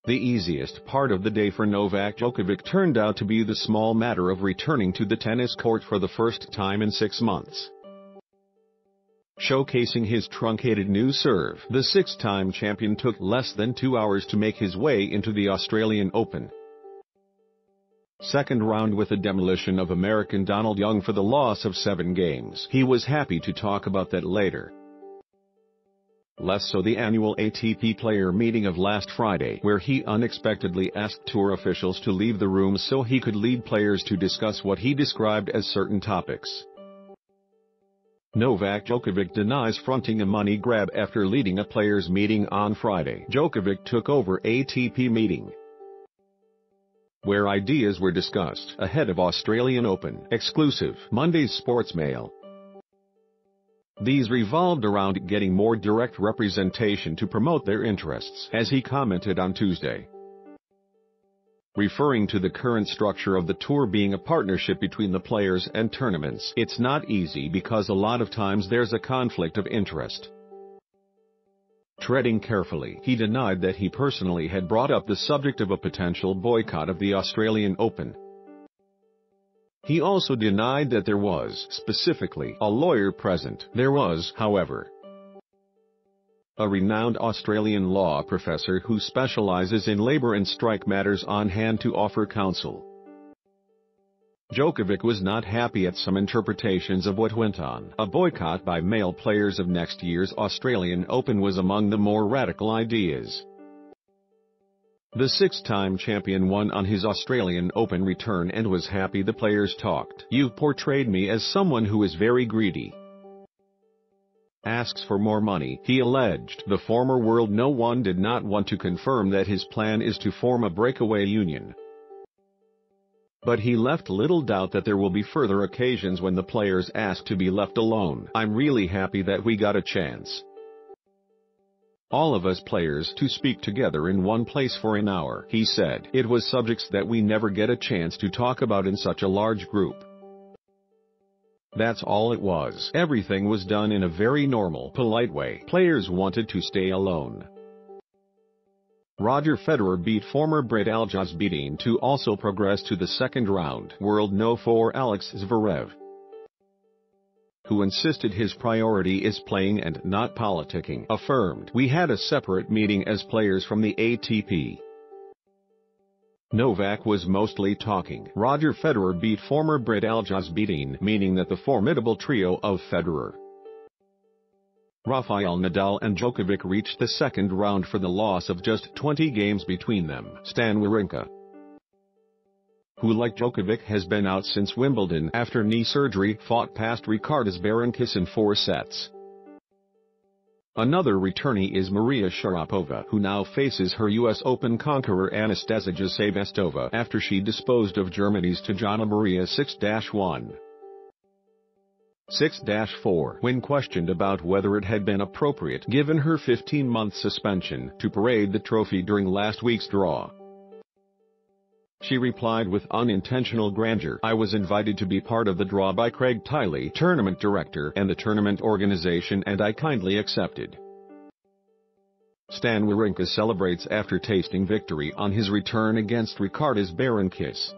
The easiest part of the day for Novak Djokovic turned out to be the small matter of returning to the tennis court for the first time in 6 months. Showcasing his truncated new serve, the six-time champion took less than 2 hours to make his way into the Australian Open second round with a demolition of American Donald Young for the loss of 7 games. He was happy to talk about that later. Less so the annual ATP player meeting of last Friday, where he unexpectedly asked tour officials to leave the room so he could lead players to discuss what he described as certain topics. Novak Djokovic denies fronting a money grab after leading a players' meeting on Friday. Djokovic took over ATP meeting, where ideas were discussed ahead of Australian Open. Exclusive Monday's Sports Mail. These revolved around getting more direct representation to promote their interests, as he commented on Tuesday, referring to the current structure of the tour being a partnership between the players and tournaments. It's not easy because a lot of times there's a conflict of interest. Treading carefully, he denied that he personally had brought up the subject of a potential boycott of the Australian Open. He also denied that there was, specifically, a lawyer present. There was, however, a renowned Australian law professor who specializes in labor and strike matters on hand to offer counsel. Djokovic was not happy at some interpretations of what went on. A boycott by male players of next year's Australian Open was among the more radical ideas. The six-time champion won on his Australian Open return and was happy the players talked. "You've portrayed me as someone who is very greedy, asks for more money," he alleged. The former world no one did not want to confirm that his plan is to form a breakaway union, but he left little doubt that there will be further occasions when the players ask to be left alone. "I'm really happy that we got a chance, all of us players, to speak together in one place for an hour," he said. "It was subjects that we never get a chance to talk about in such a large group. That's all it was. Everything was done in a very normal, polite way. Players wanted to stay alone." Roger Federer beat former Brit Aljazbidine to also progress to the second round. World No. 4 Alex Zverev, who insisted his priority is playing and not politicking, affirmed, "We had a separate meeting as players from the ATP. Novak was mostly talking." Roger Federer beat former Brit Aljazbidine, meaning that the formidable trio of Federer, Rafael Nadal and Djokovic reached the second round for the loss of just 20 games between them. Stan Wawrinka, who like Djokovic has been out since Wimbledon after knee surgery, fought past Ricardas Berankis in 4 sets. Another returnee is Maria Sharapova, who now faces her U.S. Open conqueror Anastasia Sebastova after she disposed of Germany's Tajana Maria 6-1. 6-4 when questioned about whether it had been appropriate, given her 15-month suspension, to parade the trophy during last week's draw. She replied with unintentional grandeur, "I was invited to be part of the draw by Craig Tiley, tournament director, and the tournament organization, and I kindly accepted." Stan Wawrinka celebrates after tasting victory on his return against Ricardas Berankis.